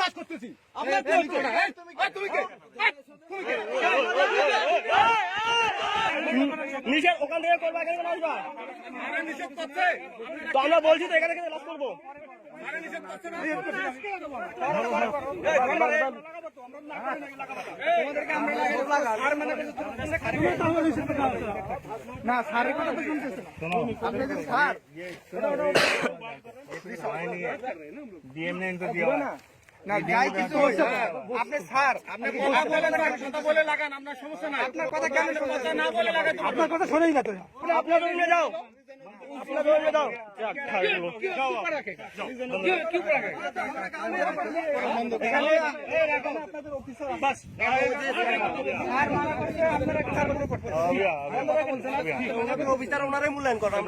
কাজ করতেছি। নিচে ওখান থেকে করবা, এখানে কেন আসবা? তো আমরা বলছি তো এখানে কেন লাভ করবো? না স্যারের কথা তো শুনতেছে আপনি যে স্যার না যাই কিছু হয়েছে আপনি স্যার আপনি কথা বলে লাগান আপনার সমস্যা নাই আপনার কথা কেন কথা না বলে লাগান আপনার কথা শোনেই না তো আপনার নিয়ে যাও, আপনার নিয়ে যাও। অফিসার ওনারাই মূল্যায়ন করেন।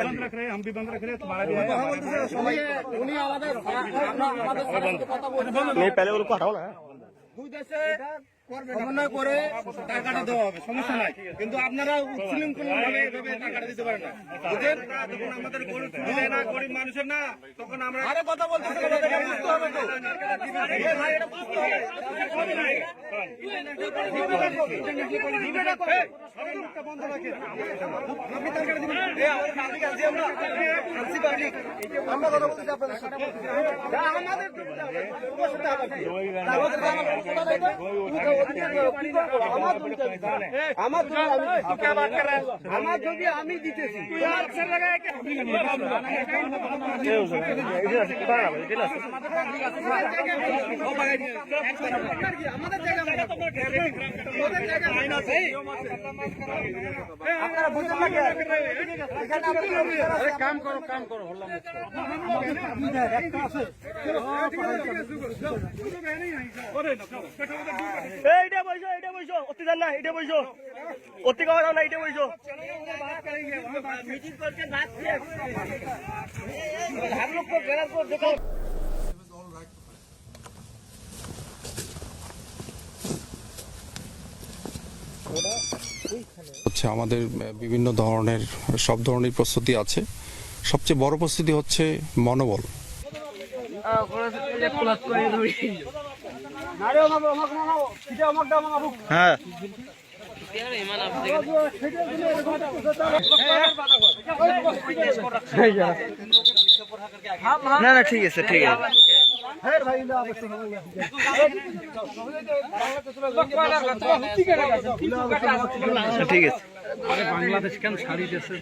पहले उनको हटाओ ना। সমন্বয় করে টাকাটা দেওয়া হবে, সমস্যা নাই, কিন্তু আপনারা উচ্ছৃঙ্খল ভাবে এভাবে টাকাটা দিতে পারেন না, বুঝলেন? আমাদের গরিব মানুষের না, তখন আমরা আরে কথা বলতেছি বুঝতে হবে তো ভাই, এটা বুঝতে হবে। বন্ধ রাখে আপনি টাকাটা দিবেন, আমরা কথা বলতেছি আপনাদের সাথে, আমাদের আমার জমি আমি দিতেছি, কাম করো কাম করো এইটা বইসো, এইটা বইসো, অতি জান না, এইটা বইসো, অতি খাওয়া দাও না, এইটা বইসো। হচ্ছে আমাদের বিভিন্ন ধরনের সব ধরনের প্রস্তুতি আছে। সবচেয়ে বড় প্রস্তুতি হচ্ছে মনোবল। হ্যাঁ না না ঠিক আছে, ঠিক আছে, ঠিক আছে। বাংলাদেশ কেন ছাড়ি দিয়েছে?